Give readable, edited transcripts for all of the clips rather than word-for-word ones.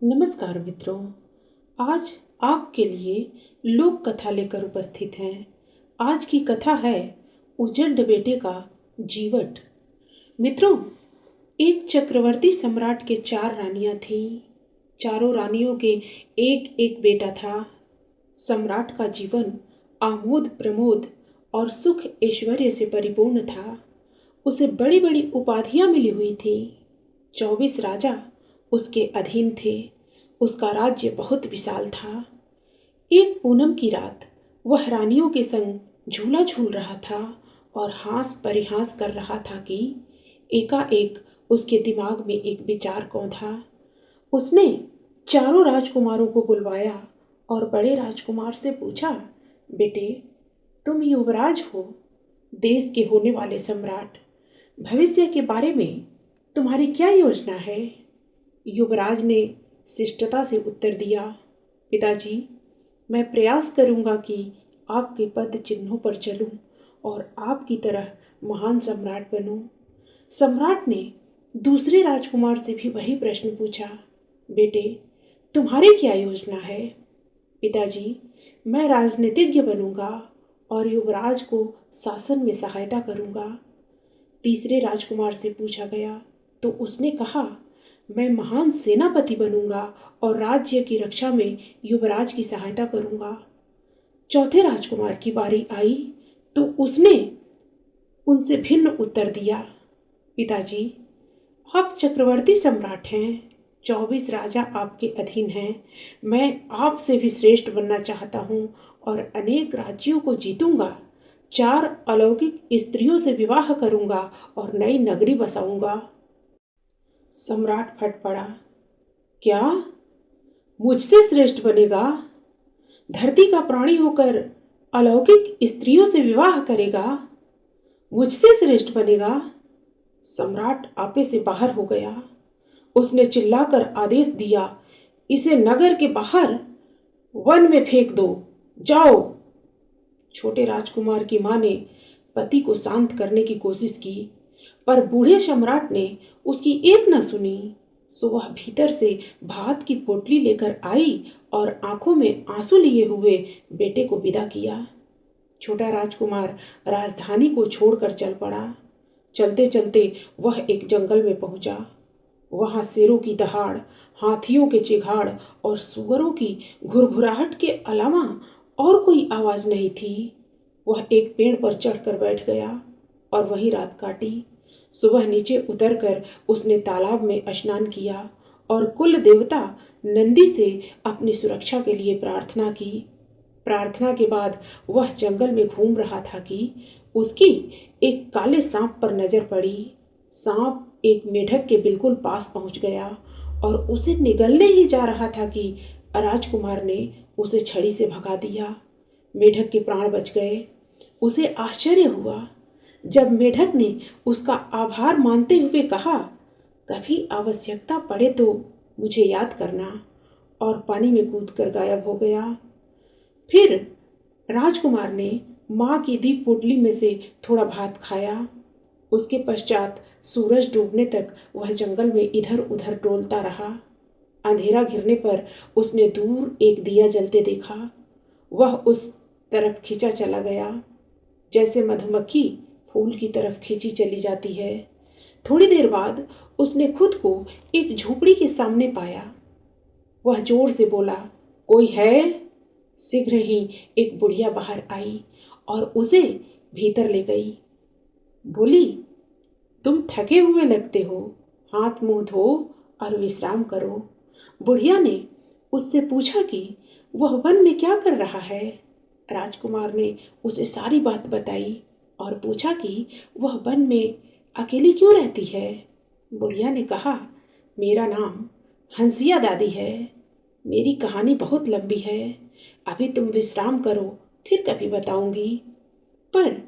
नमस्कार मित्रों। आज आपके लिए लोक कथा लेकर उपस्थित हैं। आज की कथा है उजड़ बेटे का जीवट। मित्रों, एक चक्रवर्ती सम्राट के 4 रानियां थीं। चारों रानियों के एक एक बेटा था। सम्राट का जीवन आमोद प्रमोद और सुख ऐश्वर्य से परिपूर्ण था। उसे बड़ी बड़ी उपाधियां मिली हुई थीं। 24 राजा उसके अधीन थे। उसका राज्य बहुत विशाल था। एक पूनम की रात वह रानियों के संग झूला झूल रहा था और हास परिहास कर रहा था कि एकाएक उसके दिमाग में एक विचार कौंधा। उसने चारों राजकुमारों को बुलवाया और बड़े राजकुमार से पूछा, बेटे, तुम युवराज हो, देश के होने वाले सम्राट। भविष्य के बारे में तुम्हारी क्या योजना है? युवराज ने शिष्टता से उत्तर दिया, पिताजी, मैं प्रयास करूंगा कि आपके पद चिन्हों पर चलूं और आपकी तरह महान सम्राट बनूं। सम्राट ने दूसरे राजकुमार से भी वही प्रश्न पूछा, बेटे, तुम्हारी क्या योजना है? पिताजी, मैं राजनीतिज्ञ बनूंगा और युवराज को शासन में सहायता करूंगा। तीसरे राजकुमार से पूछा गया तो उसने कहा, मैं महान सेनापति बनूंगा और राज्य की रक्षा में युवराज की सहायता करूंगा। चौथे राजकुमार की बारी आई तो उसने उनसे भिन्न उत्तर दिया, पिताजी, आप चक्रवर्ती सम्राट हैं, 24 राजा आपके अधीन हैं। मैं आपसे भी श्रेष्ठ बनना चाहता हूँ और अनेक राज्यों को जीतूंगा। 4 अलौकिक स्त्रियों से विवाह करूंगा और नई नगरी बसाऊंगा। सम्राट फट पड़ा, क्या मुझसे श्रेष्ठ बनेगा? धरती का प्राणी होकर अलौकिक स्त्रियों से विवाह करेगा? मुझसे श्रेष्ठ बनेगा? सम्राट आपे से बाहर हो गया। उसने चिल्लाकर आदेश दिया, इसे नगर के बाहर वन में फेंक दो, जाओ। छोटे राजकुमार की मां ने पति को शांत करने की कोशिश की, पर बूढ़े सम्राट ने उसकी एक न सुनी। सो वह भीतर से भात की पोटली लेकर आई और आंखों में आंसू लिए हुए बेटे को विदा किया। छोटा राजकुमार राजधानी को छोड़कर चल पड़ा। चलते चलते वह एक जंगल में पहुंचा। वहां शेरों की दहाड़, हाथियों के चिघाड़ और सुअरों की घुरघुराहट के अलावा और कोई आवाज नहीं थी। वह एक पेड़ पर चढ़कर बैठ गया और वहीं रात काटी। सुबह नीचे उतरकर उसने तालाब में स्नान किया और कुल देवता नंदी से अपनी सुरक्षा के लिए प्रार्थना की। प्रार्थना के बाद वह जंगल में घूम रहा था कि उसकी एक काले सांप पर नजर पड़ी। सांप एक मेढक के बिल्कुल पास पहुंच गया और उसे निगलने ही जा रहा था कि राजकुमार ने उसे छड़ी से भगा दिया। मेढक के प्राण बच गए। उसे आश्चर्य हुआ जब मेढक ने उसका आभार मानते हुए कहा, कभी आवश्यकता पड़े तो मुझे याद करना, और पानी में कूदकर गायब हो गया। फिर राजकुमार ने माँ की दी पोटली में से थोड़ा भात खाया। उसके पश्चात सूरज डूबने तक वह जंगल में इधर उधर डोलता रहा। अंधेरा घिरने पर उसने दूर एक दिया जलते देखा। वह उस तरफ खींचा चला गया जैसे मधुमक्खी फूल की तरफ खींची चली जाती है। थोड़ी देर बाद उसने खुद को एक झोपड़ी के सामने पाया। वह जोर से बोला, कोई है? शीघ्र ही एक बुढ़िया बाहर आई और उसे भीतर ले गई। बोली, तुम थके हुए लगते हो, हाथ मुंह धो और विश्राम करो। बुढ़िया ने उससे पूछा कि वह वन में क्या कर रहा है। राजकुमार ने उसे सारी बात बताई और पूछा कि वह वन में अकेली क्यों रहती है। बुढ़िया ने कहा, मेरा नाम हंसिया दादी है। मेरी कहानी बहुत लंबी है। अभी तुम विश्राम करो, फिर कभी बताऊंगी। पर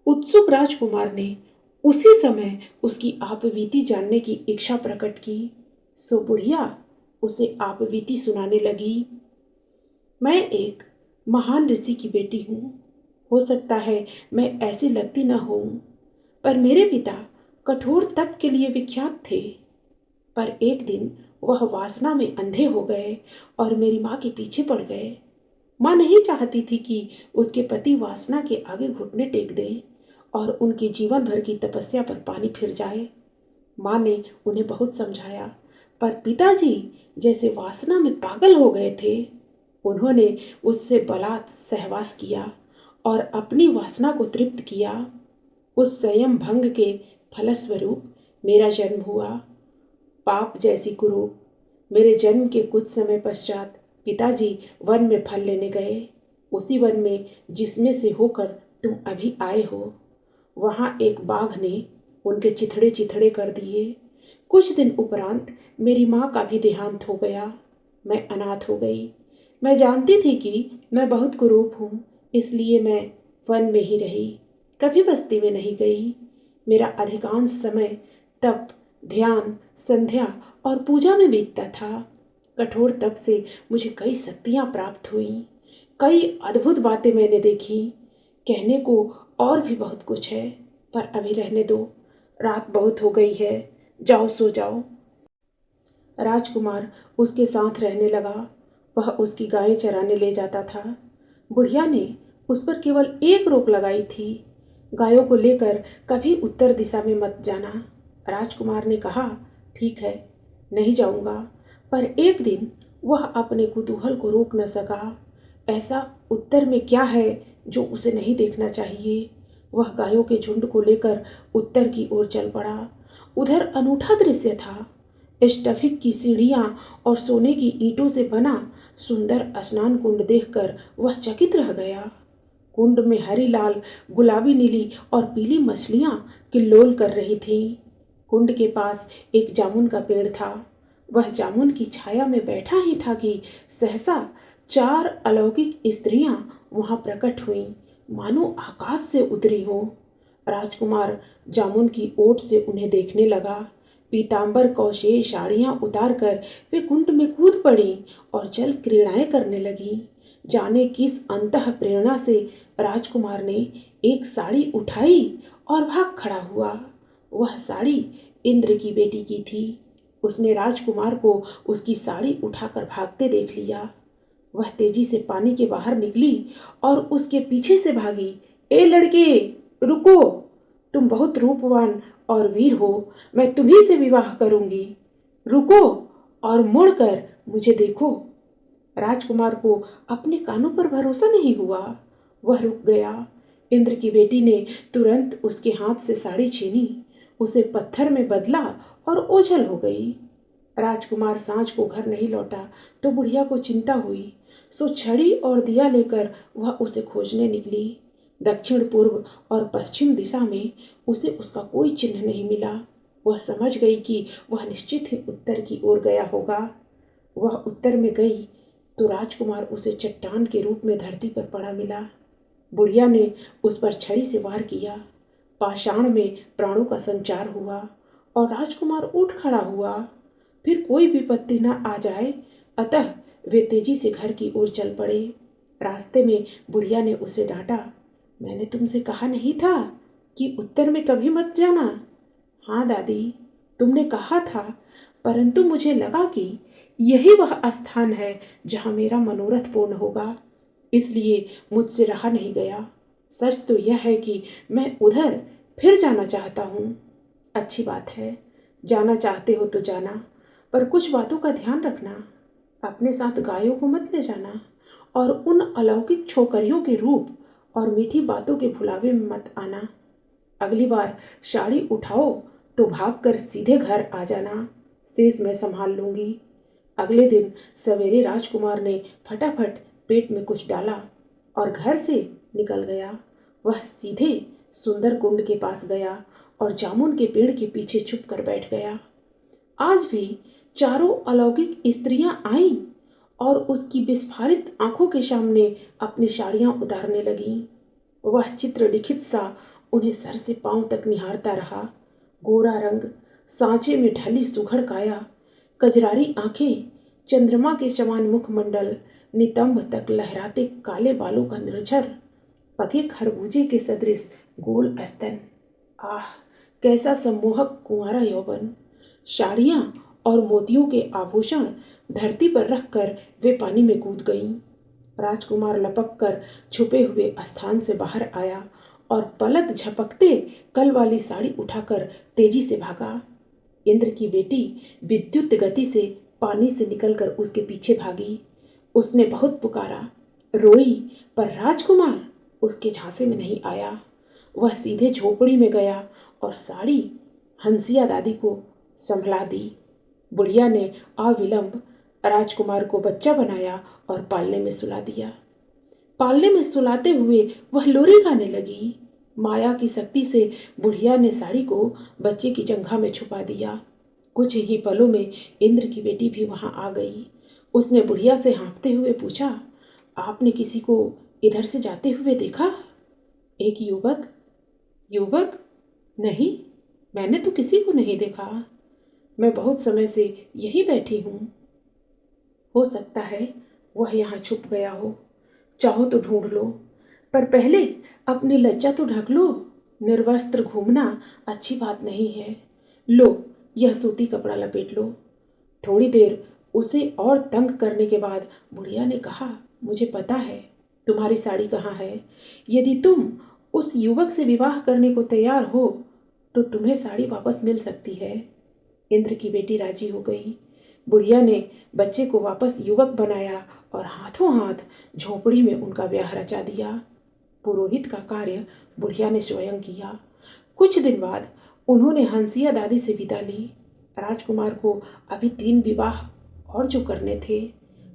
उत्सुक राजकुमार ने उसी समय उसकी आपबीती जानने की इच्छा प्रकट की। सो बुढ़िया उसे आपबीती सुनाने लगी। मैं एक महान ऋषि की बेटी हूँ। हो सकता है मैं ऐसी लगती न हूँ, पर मेरे पिता कठोर तप के लिए विख्यात थे। पर एक दिन वह वासना में अंधे हो गए और मेरी माँ के पीछे पड़ गए। माँ नहीं चाहती थी कि उसके पति वासना के आगे घुटने टेक दें और उनके जीवन भर की तपस्या पर पानी फिर जाए। माँ ने उन्हें बहुत समझाया, पर पिताजी जैसे वासना में पागल हो गए थे। उन्होंने उससे बलात् सहवास किया और अपनी वासना को तृप्त किया। उस संयम भंग के फलस्वरूप मेरा जन्म हुआ। पाप जैसी कुरूप। मेरे जन्म के कुछ समय पश्चात पिताजी वन में फल लेने गए, उसी वन में जिसमें से होकर तुम अभी आए हो। वहाँ एक बाघ ने उनके चिथड़े चिथड़े कर दिए। कुछ दिन उपरांत मेरी माँ का भी देहांत हो गया। मैं अनाथ हो गई। मैं जानती थी कि मैं बहुत कुरूप हूँ, इसलिए मैं वन में ही रही, कभी बस्ती में नहीं गई। मेरा अधिकांश समय तप, ध्यान, संध्या और पूजा में बीतता था। कठोर तप से मुझे कई शक्तियाँ प्राप्त हुईं। कई अद्भुत बातें मैंने देखी। कहने को और भी बहुत कुछ है, पर अभी रहने दो। रात बहुत हो गई है, जाओ सो जाओ। राजकुमार उसके साथ रहने लगा। वह उसकी गायें चराने ले जाता था। बुढ़िया ने उस पर केवल एक रोक लगाई थी, गायों को लेकर कभी उत्तर दिशा में मत जाना। राजकुमार ने कहा, ठीक है, नहीं जाऊंगा। पर एक दिन वह अपने कुतूहल को रोक न सका। ऐसा उत्तर में क्या है जो उसे नहीं देखना चाहिए। वह गायों के झुंड को लेकर उत्तर की ओर चल पड़ा। उधर अनूठा दृश्य था। स्टफिक की सीढ़ियां और सोने की ईंटों से बना सुंदर स्नान कुंड देखकर वह चकित रह गया। कुंड में हरी, लाल, गुलाबी, नीली और पीली मछलियां किल्लोल कर रही थीं। कुंड के पास एक जामुन का पेड़ था। वह जामुन की छाया में बैठा ही था कि सहसा 4 अलौकिक स्त्रियां वहां प्रकट हुईं, मानो आकाश से उतरी हों। राजकुमार जामुन की ओट से उन्हें देखने लगा। पीतांबर कौशे साड़ियां उतारकर वे कुंड में कूद पड़ी और जल क्रीड़ाएं करने लगीं। जाने किस अंतः प्रेरणा से राजकुमार ने एक साड़ी उठाई और भाग खड़ा हुआ। वह साड़ी इंद्र की बेटी की थी। उसने राजकुमार को उसकी साड़ी उठाकर भागते देख लिया। वह तेजी से पानी के बाहर निकली और उसके पीछे से भागी। ए लड़के, रुको, तुम बहुत रूपवान और वीर हो, मैं तुम्ही से विवाह करूंगी। रुको और मुड़कर मुझे देखो। राजकुमार को अपने कानों पर भरोसा नहीं हुआ। वह रुक गया। इंद्र की बेटी ने तुरंत उसके हाथ से साड़ी छीनी, उसे पत्थर में बदला और ओझल हो गई। राजकुमार सांझ को घर नहीं लौटा तो बुढ़िया को चिंता हुई। सो छड़ी और दिया लेकर वह उसे खोजने निकली। दक्षिण, पूर्व और पश्चिम दिशा में उसे उसका कोई चिन्ह नहीं मिला। वह समझ गई कि वह निश्चित ही उत्तर की ओर गया होगा। वह उत्तर में गई तो राजकुमार उसे चट्टान के रूप में धरती पर पड़ा मिला। बुढ़िया ने उस पर छड़ी से वार किया। पाषाण में प्राणों का संचार हुआ और राजकुमार उठ खड़ा हुआ। फिर कोई विपत्ति न आ जाए, अतः वे तेजी से घर की ओर चल पड़े। रास्ते में बुढ़िया ने उसे डांटा, मैंने तुमसे कहा नहीं था कि उत्तर में कभी मत जाना। हाँ दादी, तुमने कहा था, परंतु मुझे लगा कि यही वह स्थान है जहाँ मेरा मनोरथ पूर्ण होगा, इसलिए मुझसे रहा नहीं गया। सच तो यह है कि मैं उधर फिर जाना चाहता हूँ। अच्छी बात है, जाना चाहते हो तो जाना, पर कुछ बातों का ध्यान रखना। अपने साथ गायों को मत ले जाना और उन अलौकिक छोकरियों के रूप और मीठी बातों के भुलावे में मत आना। अगली बार साड़ी उठाओ तो भागकर सीधे घर आ जाना, शेष मैं संभाल लूंगी। अगले दिन सवेरे राजकुमार ने फटाफट पेट में कुछ डाला और घर से निकल गया। वह सीधे सुंदर कुंड के पास गया और जामुन के पेड़ के पीछे छुप कर बैठ गया। आज भी चारों अलौकिक स्त्रियां आईं और उसकी विस्फारित आंखों के सामने अपनी साड़ियां उतारने लगीं। वह चित्र लिखित सा उन्हें सर से पांव तक निहारता रहा। गोरा रंग, सांचे में ढली सुघड़ काया, कजरारी आंखें, चंद्रमा के समान मुखमंडल, नितंब तक लहराते काले बालों का निर्झर, पके खरबूजे के सदृश गोल स्तन। आह, कैसा सम्मोहक कुंवारा यौवन! साड़ियाँ और मोतियों के आभूषण धरती पर रखकर वे पानी में कूद गईं। राजकुमार लपक कर छुपे हुए स्थान से बाहर आया और पलक झपकते कल वाली साड़ी उठाकर तेजी से भागा। इंद्र की बेटी विद्युत गति से पानी से निकलकर उसके पीछे भागी। उसने बहुत पुकारा, रोई, पर राजकुमार उसके झांसे में नहीं आया। वह सीधे झोपड़ी में गया और साड़ी हंसिया दादी को संभला दी। बुढ़िया ने अविलंब राजकुमार को बच्चा बनाया और पालने में सुला दिया। पालने में सुलाते हुए वह लोरी गाने लगी। माया की शक्ति से बुढ़िया ने साड़ी को बच्चे की जंघा में छुपा दिया। कुछ ही पलों में इंद्र की बेटी भी वहां आ गई। उसने बुढ़िया से हाँफते हुए पूछा, आपने किसी को इधर से जाते हुए देखा? एक युवक? युवक? नहीं, मैंने तो किसी को नहीं देखा। मैं बहुत समय से यहीं बैठी हूँ। हो सकता है वह यहाँ छुप गया हो। चाहो तो ढूंढ लो, पर पहले अपनी लज्जा तो ढक लो। निर्वस्त्र घूमना अच्छी बात नहीं है। लो, यह सूती कपड़ा लपेट लो। थोड़ी देर उसे और तंग करने के बाद बुढ़िया ने कहा, मुझे पता है तुम्हारी साड़ी कहाँ है। यदि तुम उस युवक से विवाह करने को तैयार हो तो तुम्हें साड़ी वापस मिल सकती है। इंद्र की बेटी राजी हो गई। बुढ़िया ने बच्चे को वापस युवक बनाया और हाथों हाथ झोपड़ी में उनका ब्याह रचा दिया। पुरोहित का कार्य बुढ़िया ने स्वयं किया। कुछ दिन बाद उन्होंने हंसिया दादी से विदा ली। राजकुमार को अभी 3 विवाह और जो करने थे।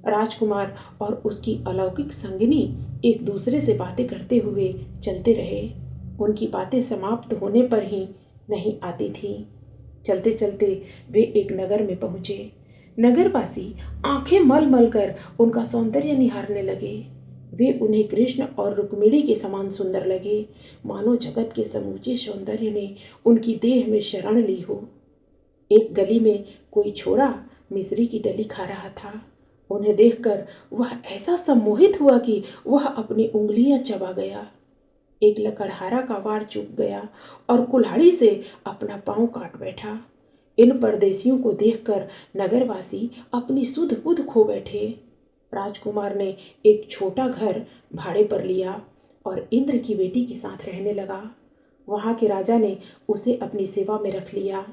राजकुमार और उसकी अलौकिक संगिनी एक दूसरे से बातें करते हुए चलते रहे। उनकी बातें समाप्त होने पर ही नहीं आती थी। चलते चलते वे एक नगर में पहुंचे। नगरवासी आंखें मल मल कर उनका सौंदर्य निहारने लगे। वे उन्हें कृष्ण और रुक्मिणी के समान सुंदर लगे, मानो जगत के समूचे सौंदर्य ने उनकी देह में शरण ली हो। एक गली में कोई छोरा मिश्री की डली खा रहा था। उन्हें देखकर वह ऐसा सम्मोहित हुआ कि वह अपनी उंगलियां चबा गया। एक लकड़हारा का वार चूक गया और कुल्हाड़ी से अपना पांव काट बैठा। इन परदेशियों को देखकर नगरवासी अपनी सुध बुध खो बैठे। राजकुमार ने एक छोटा घर भाड़े पर लिया और इंद्र की बेटी के साथ रहने लगा। वहां के राजा ने उसे अपनी सेवा में रख लिया।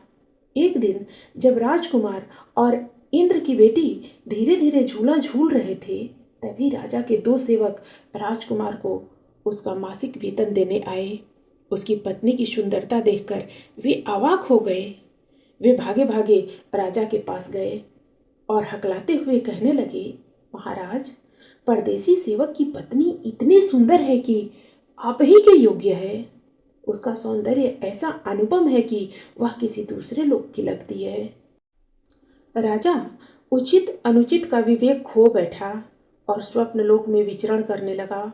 एक दिन जब राजकुमार और इंद्र की बेटी धीरे धीरे झूला झूल रहे थे, तभी राजा के 2 सेवक राजकुमार को उसका मासिक वेतन देने आए। उसकी पत्नी की सुंदरता देखकर वे अवाक हो गए। वे भागे भागे राजा के पास गए और हकलाते हुए कहने लगे, महाराज, परदेसी सेवक की पत्नी इतनी सुंदर है कि आप ही के योग्य है। उसका सौंदर्य ऐसा अनुपम है कि वह किसी दूसरे लोक की लगती है। राजा उचित अनुचित का विवेक खो बैठा और स्वप्न लोक में विचरण करने लगा।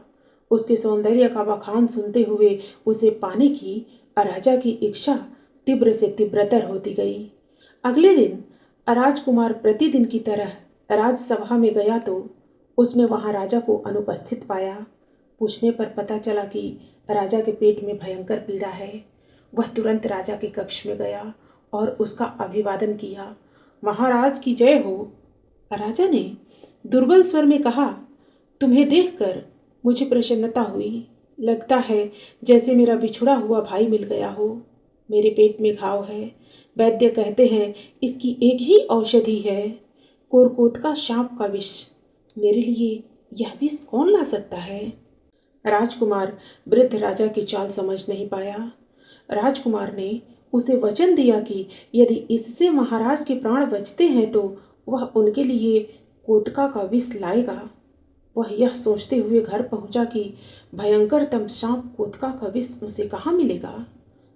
उसके सौंदर्य का बखान सुनते हुए उसे पाने की राजा की इच्छा तीव्र से तीव्रतर होती गई। अगले दिन राजकुमार प्रतिदिन की तरह राजसभा में गया तो उसने वहां राजा को अनुपस्थित पाया। पूछने पर पता चला कि राजा के पेट में भयंकर पीड़ा है। वह तुरंत राजा के कक्ष में गया और उसका अभिवादन किया। महाराज की जय हो। राजा ने दुर्बल स्वर में कहा, तुम्हें देखकर मुझे प्रसन्नता हुई। लगता है जैसे मेरा बिछुड़ा हुआ भाई मिल गया हो। मेरे पेट में घाव है। वैद्य कहते हैं इसकी एक ही औषधि है, कोरकोत सांप का विष। मेरे लिए यह विष कौन ला सकता है? राजकुमार वृद्ध राजा की चाल समझ नहीं पाया। राजकुमार ने उसे वचन दिया कि यदि इससे महाराज के प्राण बचते हैं तो वह उनके लिए कोतका का विष लाएगा। वह यह सोचते हुए घर पहुंचा कि भयंकरतम सांप कोतका का विष उसे कहाँ मिलेगा।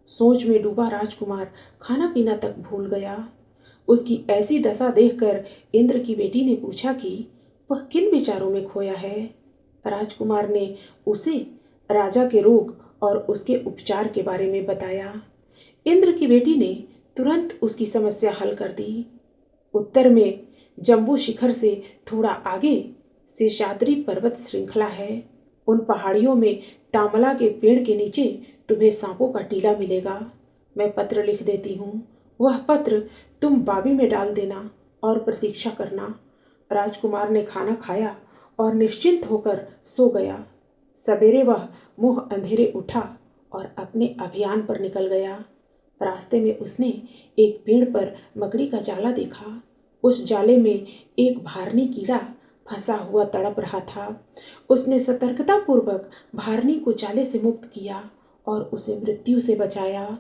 सोच में डूबा राजकुमार खाना पीना तक भूल गया। उसकी ऐसी दशा देखकर इंद्र की बेटी ने पूछा कि वह किन विचारों में खोया है। राजकुमार ने उसे राजा के रोग और उसके उपचार के बारे में बताया। इंद्र की बेटी ने तुरंत उसकी समस्या हल कर दी। उत्तर में जम्बू शिखर से थोड़ा आगे शेषाद्रि पर्वत श्रृंखला है। उन पहाड़ियों में तामला के पेड़ के नीचे तुम्हें सांपों का टीला मिलेगा। मैं पत्र लिख देती हूँ, वह पत्र तुम बाबी में डाल देना और प्रतीक्षा करना। राजकुमार ने खाना खाया और निश्चिंत होकर सो गया। सवेरे वह मुंह अंधेरे उठा और अपने अभियान पर निकल गया। रास्ते में उसने एक पेड़ पर मकड़ी का जाला देखा। उस जाले में एक भारनी कीड़ा फंसा हुआ तड़प रहा था। उसने सतर्कतापूर्वक भारनी को जाले से मुक्त किया और उसे मृत्यु से बचाया।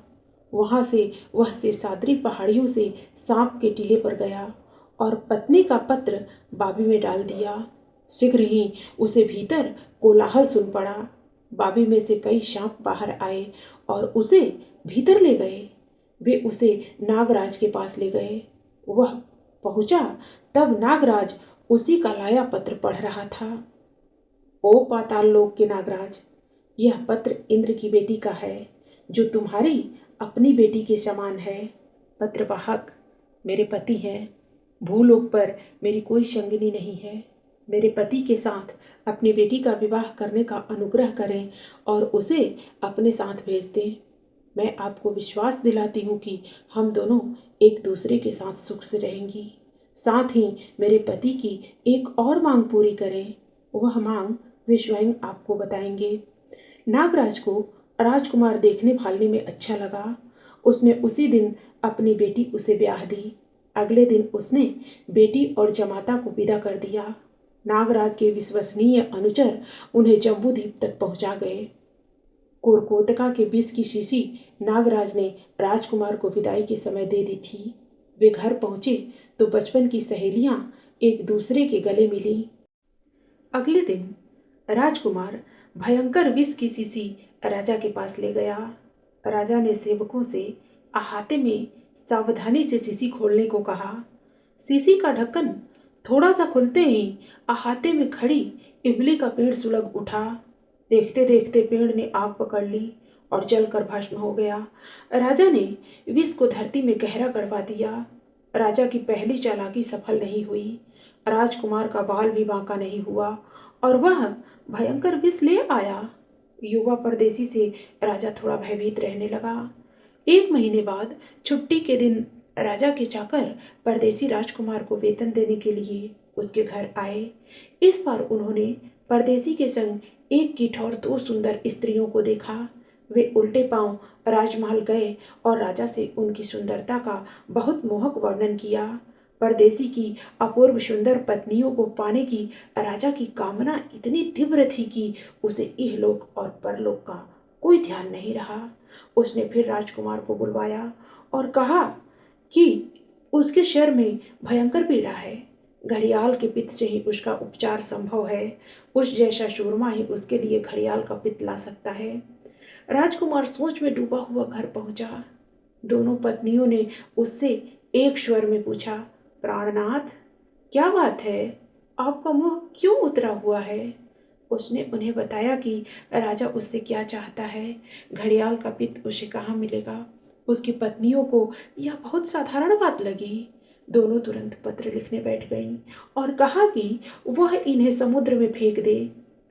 वहां से वह शेषाद्री पहाड़ियों से सांप के टीले पर गया और पत्नी का पत्र बाबी में डाल दिया। शीघ्र ही उसे भीतर कोलाहल सुन पड़ा। बाबी में से कई सांप बाहर आए और उसे भीतर ले गए। वे उसे नागराज के पास ले गए। वह पहुंचा तब नागराज उसी का लाया पत्र पढ़ रहा था। ओ पाताल लोक के नागराज, यह पत्र इंद्र की बेटी का है, जो तुम्हारी अपनी बेटी के समान है। पत्रवाहक मेरे पति हैं। भूलोक पर मेरी कोई संगिनी नहीं है। मेरे पति के साथ अपनी बेटी का विवाह करने का अनुग्रह करें और उसे अपने साथ भेज दें। मैं आपको विश्वास दिलाती हूँ कि हम दोनों एक दूसरे के साथ सुख से रहेंगी। साथ ही मेरे पति की एक और मांग पूरी करें। वह मांग वे स्वयं आपको बताएंगे। नागराज को राजकुमार देखने भालने में अच्छा लगा। उसने उसी दिन अपनी बेटी उसे ब्याह दी। अगले दिन उसने बेटी और जमाता को विदा कर दिया। नागराज के विश्वसनीय अनुचर उन्हें जम्बूद्वीप तक पहुंचा गए। कोरकोतका के विष की शीशी नागराज ने राजकुमार को विदाई के समय दे दी थी। वे घर पहुंचे तो बचपन की सहेलियां एक दूसरे के गले मिली। अगले दिन राजकुमार भयंकर विष की शीशी राजा के पास ले गया। राजा ने सेवकों से अहाते में सावधानी से शीशी खोलने को कहा। शीशी का ढक्कन थोड़ा सा खुलते ही अहाते में खड़ी इमली का पेड़ सुलग उठा। देखते देखते पेड़ ने आग पकड़ ली और जलकर भस्म हो गया। राजा ने विष को धरती में गहरा करवा दिया। राजा की पहली चालाकी सफल नहीं हुई। राजकुमार का बाल भी बांका नहीं हुआ और वह भयंकर विष ले आया। युवा परदेसी से राजा थोड़ा भयभीत रहने लगा। एक महीने बाद छुट्टी के दिन राजा के चाकर परदेसी राजकुमार को वेतन देने के लिए उसके घर आए। इस बार उन्होंने परदेसी के संग एक कीट और दो सुंदर स्त्रियों को देखा। वे उल्टे पांव राजमहल गए और राजा से उनकी सुंदरता का बहुत मोहक वर्णन किया। परदेसी की अपूर्व सुंदर पत्नियों को पाने की राजा की कामना इतनी तीव्र थी कि उसे इहलोक और परलोक का कोई ध्यान नहीं रहा। उसने फिर राजकुमार को बुलवाया और कहा कि उसके शर में भयंकर पीड़ा है। घड़ियाल के पित्त से ही उसका उपचार संभव है। उस जैसा सूरमा ही उसके लिए घड़ियाल का पित्त ला सकता है। राजकुमार सोच में डूबा हुआ घर पहुंचा। दोनों पत्नियों ने उससे एक स्वर में पूछा, प्राणनाथ, क्या बात है? आपका मुंह क्यों उतरा हुआ है? उसने उन्हें बताया कि राजा उससे क्या चाहता है। घड़ियाल का पित्त उसे कहाँ मिलेगा। उसकी पत्नियों को यह बहुत साधारण बात लगी। दोनों तुरंत पत्र लिखने बैठ गईं और कहा कि वह इन्हें समुद्र में फेंक दे।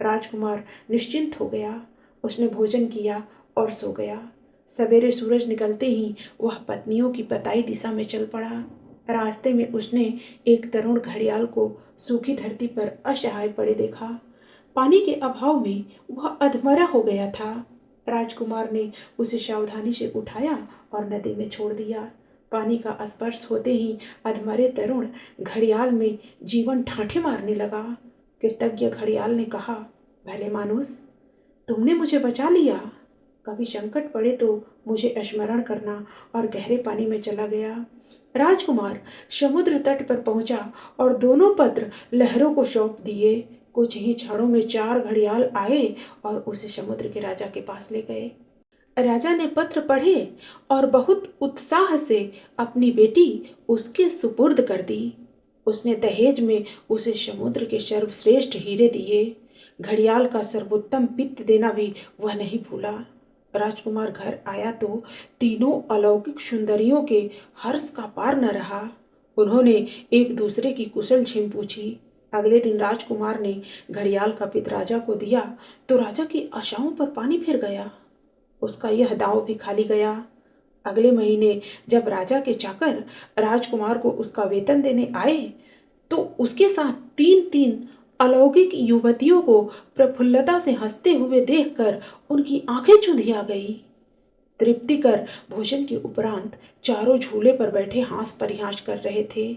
राजकुमार निश्चिंत हो गया। उसने भोजन किया और सो गया। सवेरे सूरज निकलते ही वह पत्नियों की बताई दिशा में चल पड़ा। रास्ते में उसने एक तरुण घड़ियाल को सूखी धरती पर असहाय पड़े देखा। पानी के अभाव में वह अधमरा हो गया था। राजकुमार ने उसे सावधानी से उठाया और नदी में छोड़ दिया। पानी का स्पर्श होते ही अधमरे तरुण घड़ियाल में जीवन ठाठे मारने लगा। कृतज्ञ घड़ियाल ने कहा, भले मानुस, तुमने मुझे बचा लिया। कभी संकट पड़े तो मुझे स्मरण करना, और गहरे पानी में चला गया। राजकुमार समुद्र तट पर पहुंचा और दोनों पत्र लहरों को सौंप दिए। कुछ ही क्षणों में 4 घड़ियाल आए और उसे समुद्र के राजा के पास ले गए। राजा ने पत्र पढ़े और बहुत उत्साह से अपनी बेटी उसके सुपुर्द कर दी। उसने दहेज में उसे समुद्र के सर्वश्रेष्ठ हीरे दिए। घड़ियाल का सर्वोत्तम पित्त देना भी वह नहीं भूला। राजकुमार घर आया तो तीनों अलौकिक सुंदरियों के हर्ष का पार न रहा। उन्होंने एक दूसरे की कुशल छीन पूछी। अगले दिन राजकुमार ने घड़ियाल का पित्त राजा को दिया तो राजा की आशाओं पर पानी फिर गया। उसका यह दांव भी खाली गया। अगले महीने जब राजा के चाकर राजकुमार को उसका वेतन देने आए तो उसके साथ तीन तीन अलौकिक युवतियों को प्रफुल्लता से हंसते हुए देखकर उनकी आंखें चुंधिया गई। तृप्तिकर भोजन के उपरांत चारों झूले पर बैठे हास परिहास कर रहे थे।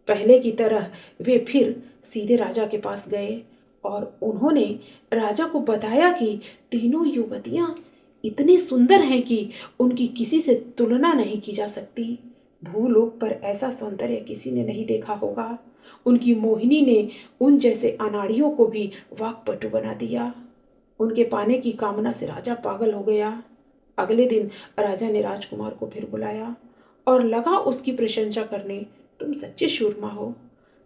पहले की तरह वे फिर सीधे राजा के पास गए और उन्होंने राजा को बताया कि तीनों युवतियां इतनी सुंदर हैं कि उनकी किसी से तुलना नहीं की जा सकती। भूलोक पर ऐसा सौंदर्य किसी ने नहीं देखा होगा। उनकी मोहिनी ने उन जैसे अनाड़ियों को भी वाकपटु बना दिया। उनके पाने की कामना से राजा पागल हो गया। अगले दिन राजा ने राजकुमार को फिर बुलाया और लगा उसकी प्रशंसा करने। तुम सच्चे शूरमा हो,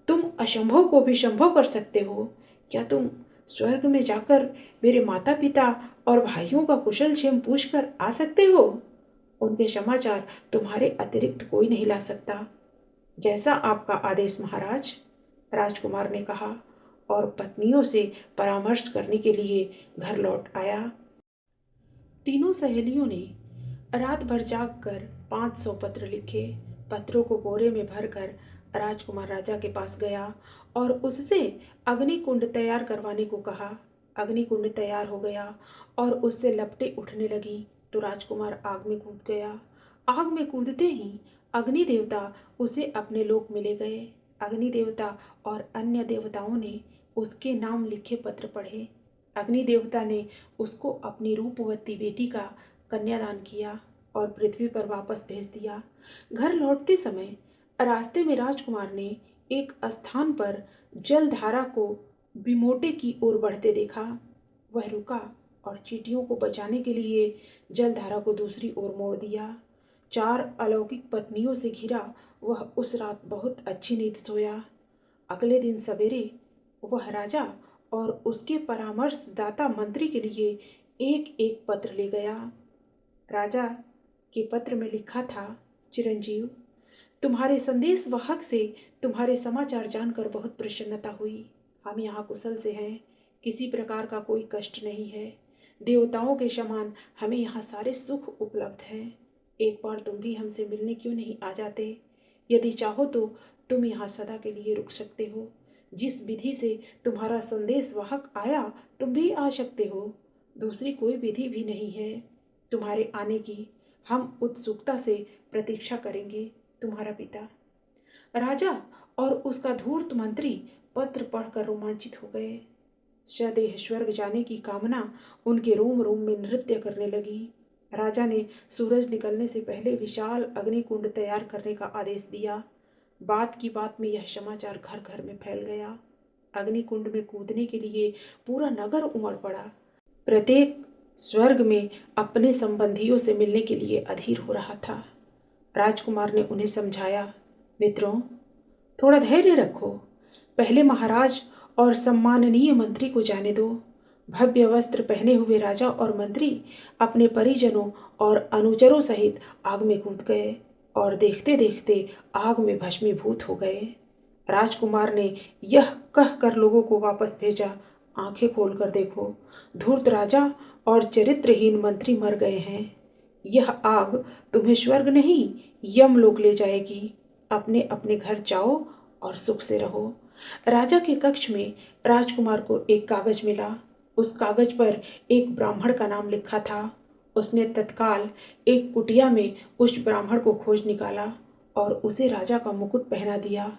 तुम असंभव को भी संभव कर सकते हो। क्या तुम स्वर्ग में जाकर मेरे माता पिता और भाइयों का कुशल क्षेम पूछकर आ सकते हो? उनके समाचार तुम्हारे अतिरिक्त कोई नहीं ला सकता। जैसा आपका आदेश महाराज, राजकुमार ने कहा और पत्नियों से परामर्श करने के लिए घर लौट आया। तीनों सहेलियों ने रात भर जागकर 500 पत्र लिखे। पत्रों को बोरे में भरकर राजकुमार राजा के पास गया और उससे अग्निकुंड तैयार करवाने को कहा। अग्निकुंड तैयार हो गया और उससे लपटें उठने लगी तो राजकुमार आग में कूद गया। आग में कूदते ही अग्नि देवता उसे अपने लोक में ले गए। अग्नि देवता और अन्य देवताओं ने उसके नाम लिखे पत्र पढ़े। अग्नि देवता ने उसको अपनी रूपवती बेटी का कन्यादान किया और पृथ्वी पर वापस भेज दिया। घर लौटते समय रास्ते में राजकुमार ने एक स्थान पर जलधारा को बिमोटे की ओर बढ़ते देखा। वह रुका और चींटियों को बचाने के लिए जलधारा को दूसरी ओर मोड़ दिया। 4 अलौकिक पत्नियों से घिरा वह उस रात बहुत अच्छी नींद सोया। अगले दिन सवेरे वह राजा और उसके परामर्शदाता मंत्री के लिए एक एक पत्र ले गया। राजा के पत्र में लिखा था, चिरंजीव, तुम्हारे संदेश वाहक से तुम्हारे समाचार जानकर बहुत प्रसन्नता हुई। हम यहाँ कुशल से हैं, किसी प्रकार का कोई कष्ट नहीं है। देवताओं के समान हमें यहाँ सारे सुख उपलब्ध हैं। एक बार तुम भी हमसे मिलने क्यों नहीं आ जाते? यदि चाहो तो तुम यहाँ सदा के लिए रुक सकते हो। जिस विधि से तुम्हारा संदेश वाहक आया तुम भी आ सकते हो। दूसरी कोई विधि भी नहीं है तुम्हारे आने की। हम उत्सुकता से प्रतीक्षा करेंगे। तुम्हारा पिता। राजा और उसका धूर्त मंत्री पत्र पढ़कर रोमांचित हो गए। सदेह स्वर्ग जाने की कामना उनके रोम रोम में नृत्य करने लगी। राजा ने सूरज निकलने से पहले विशाल अग्निकुंड तैयार करने का आदेश दिया। बात की बात में यह समाचार घर घर में फैल गया। अग्निकुंड में कूदने के लिए पूरा नगर उमड़ पड़ा। प्रत्येक स्वर्ग में अपने संबंधियों से मिलने के लिए अधीर हो रहा था। राजकुमार ने उन्हें समझाया, मित्रों, थोड़ा धैर्य रखो। पहले महाराज और सम्माननीय मंत्री को जाने दो। भव्य वस्त्र पहने हुए राजा और मंत्री अपने परिजनों और अनुचरों सहित आग में कूद गए और देखते देखते आग में भस्मीभूत हो गए। राजकुमार ने यह कहकर लोगों को वापस भेजा, आंखें खोलकर देखो, धूर्त राजा और चरित्रहीन मंत्री मर गए हैं। यह आग तुम्हें स्वर्ग नहीं यमलोक ले जाएगी। अपने अपने घर जाओ और सुख से रहो। राजा के कक्ष में राजकुमार को एक कागज मिला। उस कागज पर एक ब्राह्मण का नाम लिखा था। उसने तत्काल एक कुटिया में उस ब्राह्मण को खोज निकाला और उसे राजा का मुकुट पहना दिया।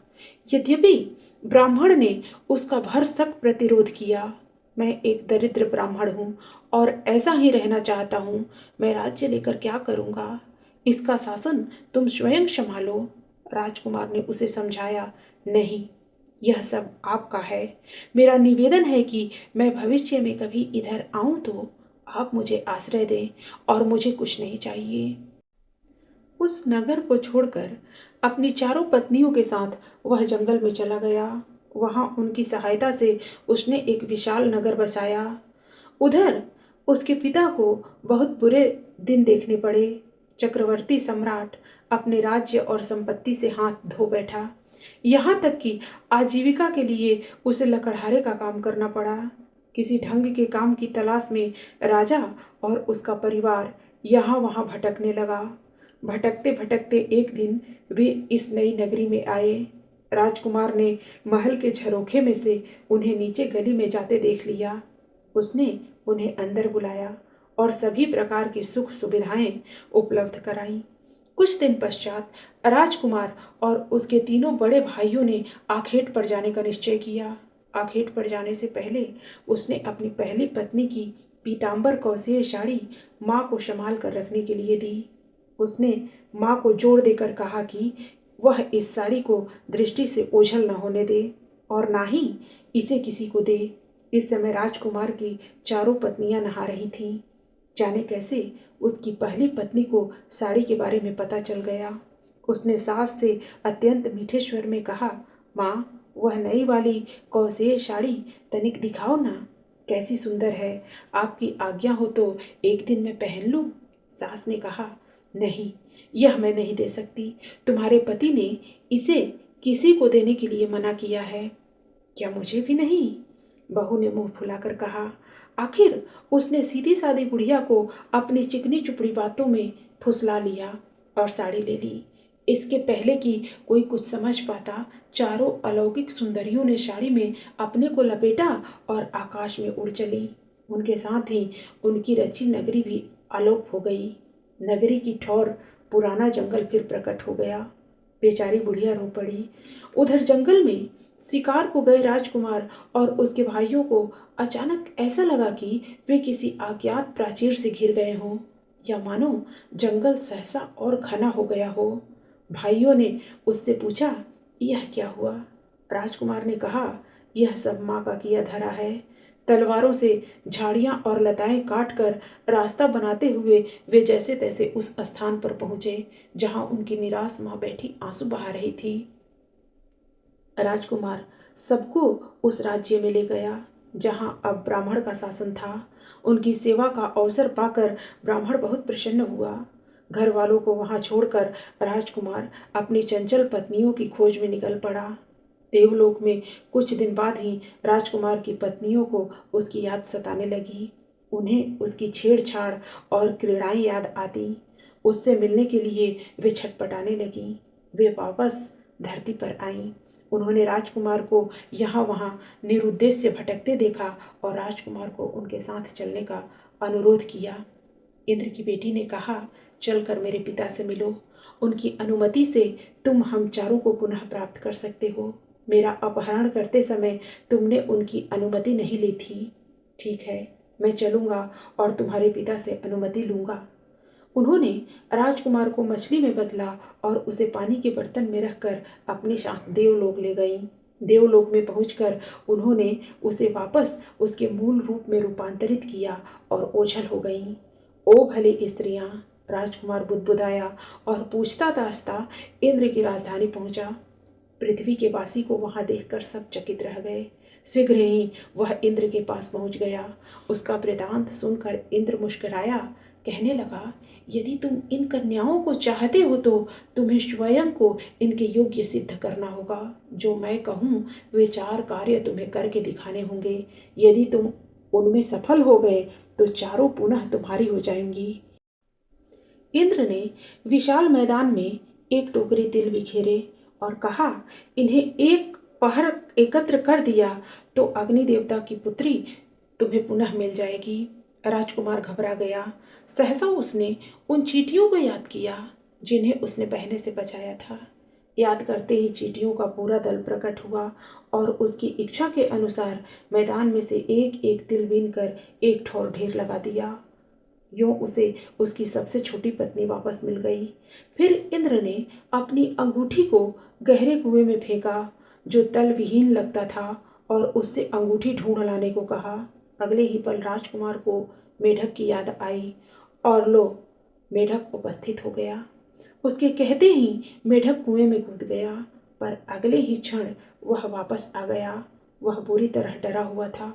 यद्यपि ब्राह्मण ने उसका भरसक प्रतिरोध किया। मैं एक दरिद्र ब्राह्मण हूँ और ऐसा ही रहना चाहता हूँ। मैं राज्य लेकर क्या करूँगा? इसका शासन तुम स्वयं संभालो। राजकुमार ने उसे समझाया, नहीं, यह सब आपका है। मेरा निवेदन है कि मैं भविष्य में कभी इधर आऊं तो आप मुझे आश्रय दें और मुझे कुछ नहीं चाहिए। उस नगर को छोड़कर अपनी चारों पत्नियों के साथ वह जंगल में चला गया। वहां उनकी सहायता से उसने एक विशाल नगर बसाया। उधर उसके पिता को बहुत बुरे दिन देखने पड़े। चक्रवर्ती सम्राट अपने राज्य और संपत्ति से हाथ धो बैठा। यहाँ तक कि आजीविका के लिए उसे लकड़हारे का काम करना पड़ा। किसी ढंग के काम की तलाश में राजा और उसका परिवार यहाँ वहाँ भटकने लगा। भटकते भटकते एक दिन वे इस नई नगरी में आए। राजकुमार ने महल के झरोखे में से उन्हें नीचे गली में जाते देख लिया। उसने उन्हें अंदर बुलाया और सभी प्रकार की सुख सुविधाएं उपलब्ध कराईं। कुछ दिन पश्चात राजकुमार और उसके तीनों बड़े भाइयों ने आखेट पर जाने का निश्चय किया। आखेट पर जाने से पहले उसने अपनी पहली पत्नी की पीतांबर कौशेय साड़ी माँ को संभाल कर रखने के लिए दी। उसने माँ को जोर देकर कहा कि वह इस साड़ी को दृष्टि से ओझल न होने दे और ना ही इसे किसी को दे। इस समय राजकुमार की चारों पत्नियां नहा रही थीं। जाने कैसे उसकी पहली पत्नी को साड़ी के बारे में पता चल गया। उसने सास से अत्यंत मीठे स्वर में कहा, माँ, वह नई वाली कौशेय साड़ी तनिक दिखाओ ना, कैसी सुंदर है। आपकी आज्ञा हो तो एक दिन मैं पहन लूँ। सास ने कहा, नहीं, यह मैं नहीं दे सकती। तुम्हारे पति ने इसे किसी को देने के लिए मना किया है। क्या मुझे भी नहीं? बहू ने मुंह फुलाकर कहा। आखिर उसने सीधी सादी बुढ़िया को अपनी चिकनी चुपड़ी बातों में फुसला लिया और साड़ी ले ली। इसके पहले कि कोई कुछ समझ पाता, चारों अलौकिक सुंदरियों ने साड़ी में अपने को लपेटा और आकाश में उड़ चली। उनके साथ ही उनकी रची नगरी भी आलोप हो गई। नगरी की ठौर पुराना जंगल फिर प्रकट हो गया। बेचारी बुढ़िया रो पड़ी। उधर जंगल में शिकार को गए राजकुमार और उसके भाइयों को अचानक ऐसा लगा कि वे किसी अज्ञात प्राचीर से घिर गए हों, या मानो जंगल सहसा और घना हो गया हो। भाइयों ने उससे पूछा, यह क्या हुआ? राजकुमार ने कहा, यह सब माँ का किया धरा है। तलवारों से झाड़ियाँ और लताएं काट कर रास्ता बनाते हुए वे जैसे तैसे उस स्थान पर पहुँचे जहाँ उनकी निराश माँ बैठी आंसू बहा रही थी। राजकुमार सबको उस राज्य में ले गया जहाँ अब ब्राह्मण का शासन था। उनकी सेवा का अवसर पाकर ब्राह्मण बहुत प्रसन्न हुआ। घर वालों को वहाँ छोड़कर राजकुमार अपनी चंचल पत्नियों की खोज में निकल पड़ा। देवलोक में कुछ दिन बाद ही राजकुमार की पत्नियों को उसकी याद सताने लगी। उन्हें उसकी छेड़छाड़ और क्रीड़ाएं याद आती। उससे मिलने के लिए वे छटपटाने लगीं। वे वापस धरती पर आईं। उन्होंने राजकुमार को यहाँ वहाँ निरुद्देश्य भटकते देखा और राजकुमार को उनके साथ चलने का अनुरोध किया। इंद्र की बेटी ने कहा, चलकर मेरे पिता से मिलो। उनकी अनुमति से तुम हम चारों को पुनः प्राप्त कर सकते हो। मेरा अपहरण करते समय तुमने उनकी अनुमति नहीं ली थी। ठीक है, मैं चलूँगा और तुम्हारे पिता से अनुमति लूँगा। उन्होंने राजकुमार को मछली में बदला और उसे पानी के बर्तन में रखकर अपने साथ देवलोक ले गईं। देवलोक में पहुंचकर उन्होंने उसे वापस उसके मूल रूप में रूपांतरित किया और ओझल हो गईं। ओ भले स्त्रियां, राजकुमार बुदबुदाया और पूछता ताछता इंद्र की राजधानी पहुंचा। पृथ्वी के वासी को वहां देखकर सब चकित रह गए। शीघ्र ही वह इंद्र के पास पहुंच गया। उसका वृतांत सुनकर इंद्र मुस्कुराया, कहने लगा, यदि तुम इन कन्याओं को चाहते हो तो तुम्हें स्वयं को इनके योग्य सिद्ध करना होगा। जो मैं कहूँ वे 4 कार्य तुम्हें करके दिखाने होंगे। यदि तुम उनमें सफल हो गए तो चारों पुनः तुम्हारी हो जाएंगी। इंद्र ने विशाल मैदान में एक टोकरी तिल बिखेरे और कहा, इन्हें एक पहर एकत्र कर दिया तो अग्नि देवता की पुत्री तुम्हें पुनः मिल जाएगी। राजकुमार घबरा गया। सहसा उसने उन चींटियों को याद किया जिन्हें उसने पहले से बचाया था। याद करते ही चींटियों का पूरा दल प्रकट हुआ और उसकी इच्छा के अनुसार मैदान में से एक एक तिल बीनकर एक ठौर ढेर लगा दिया। यूं उसे उसकी सबसे छोटी पत्नी वापस मिल गई। फिर इंद्र ने अपनी अंगूठी को गहरे कुएं में फेंका जो तल विहीन लगता था और उससे अंगूठी ढूंढ लाने को कहा। अगले ही पल राजकुमार को मेढक की याद आई और लो, मेढक उपस्थित हो गया। उसके कहते ही मेढक कुएं में कूद गया, पर अगले ही क्षण वह वापस आ गया। वह बुरी तरह डरा हुआ था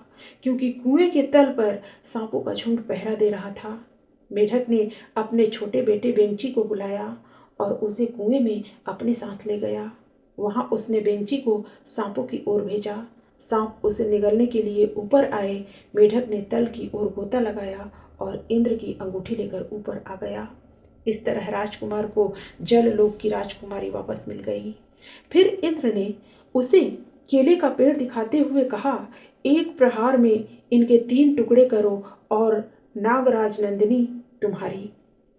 क्योंकि कुएं के तल पर सांपों का झुंड पहरा दे रहा था। मेढक ने अपने छोटे बेटे बेंची को बुलाया और उसे कुएं में अपने साथ ले गया। वहां उसने बेंची को सांपों की ओर भेजा। सांप उसे निगलने के लिए ऊपर आए। मेढक ने तल की ओर गोता लगाया और इंद्र की अंगूठी लेकर ऊपर आ गया। इस तरह राजकुमार को जल लोक की राजकुमारी वापस मिल गई। फिर इंद्र ने उसे केले का पेड़ दिखाते हुए कहा, एक प्रहार में इनके 3 टुकड़े करो और नागराज नंदिनी तुम्हारी।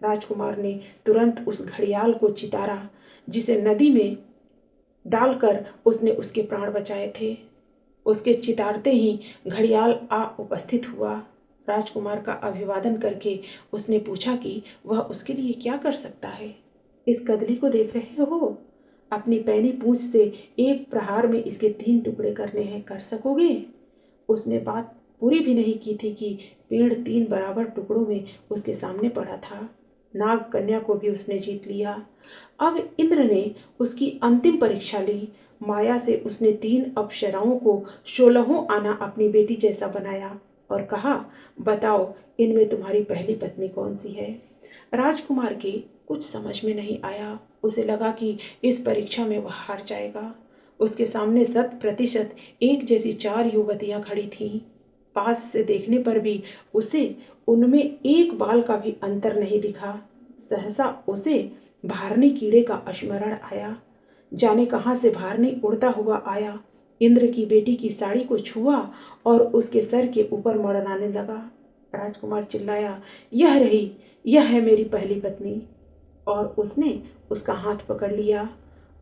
राजकुमार ने तुरंत उस घड़ियाल को चितारा जिसे नदी में डालकर उसने उसके प्राण बचाए थे। उसके चितारते ही घड़ियाल आ उपस्थित हुआ। राजकुमार का अभिवादन करके उसने पूछा कि वह उसके लिए क्या कर सकता है। इस कदली को देख रहे हो? अपनी पैनी पूंछ से एक प्रहार में इसके 3 टुकड़े करने हैं, कर सकोगे? उसने बात पूरी भी नहीं की थी कि पेड़ 3 बराबर टुकड़ों में उसके सामने पड़ा था। नाग कन्या को भी उसने जीत लिया। अब इंद्र ने उसकी अंतिम परीक्षा ली। माया से उसने 3 अप्सराओं को 16 आना अपनी बेटी जैसा बनाया और कहा, बताओ इनमें तुम्हारी पहली पत्नी कौन सी है? राजकुमार के कुछ समझ में नहीं आया। उसे लगा कि इस परीक्षा में वह हार जाएगा। उसके सामने 100% एक जैसी 4 युवतियां खड़ी थीं। पास से देखने पर भी उसे उनमें एक बाल का भी अंतर नहीं दिखा। सहसा उसे भारनी कीड़े का स्मरण आया। जाने कहाँ से भारनी उड़ता हुआ आया, इंद्र की बेटी की साड़ी को छुआ और उसके सर के ऊपर मड़नाने लगा। राजकुमार चिल्लाया, यह रही, यह है मेरी पहली पत्नी। और उसने उसका हाथ पकड़ लिया।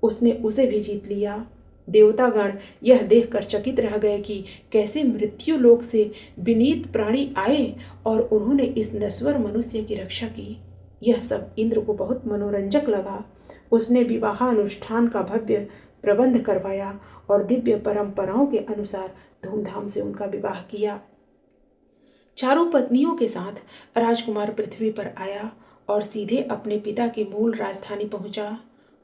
उसने उसे भी जीत लिया। देवतागण यह देखकर चकित रह गए कि कैसे मृत्यु लोक से विनीत प्राणी आए और उन्होंने इस नश्वर मनुष्य की रक्षा की। यह सब इंद्र को बहुत मनोरंजक लगा। उसने विवाह अनुष्ठान का भव्य प्रबंध करवाया और दिव्य परंपराओं के अनुसार धूमधाम से उनका विवाह किया। चारों पत्नियों के साथ राजकुमार पृथ्वी पर आया और सीधे अपने पिता की मूल राजधानी पहुंचा।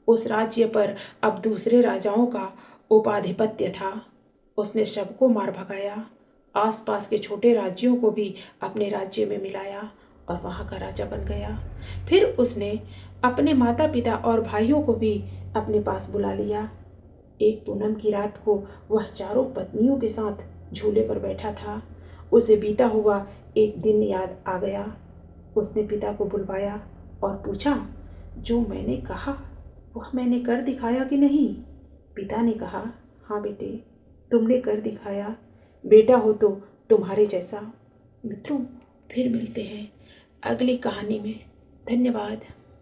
उस राज्य पर अब दूसरे राजाओं का उपाधिपत्य था। उसने सबको मार भगाया, आसपास के छोटे राज्यों को भी अपने राज्य में मिलाया और वहां का राजा बन गया। फिर उसने अपने माता पिता और भाइयों को भी अपने पास बुला लिया। एक पूनम की रात को वह चारों पत्नियों के साथ झूले पर बैठा था। उसे बीता हुआ एक दिन याद आ गया। उसने पिता को बुलवाया और पूछा, जो मैंने कहा वह मैंने कर दिखाया कि नहीं? पिता ने कहा, हाँ बेटे, तुमने कर दिखाया। बेटा हो तो तुम्हारे जैसा। मित्रों, फिर मिलते हैं अगली कहानी में। धन्यवाद।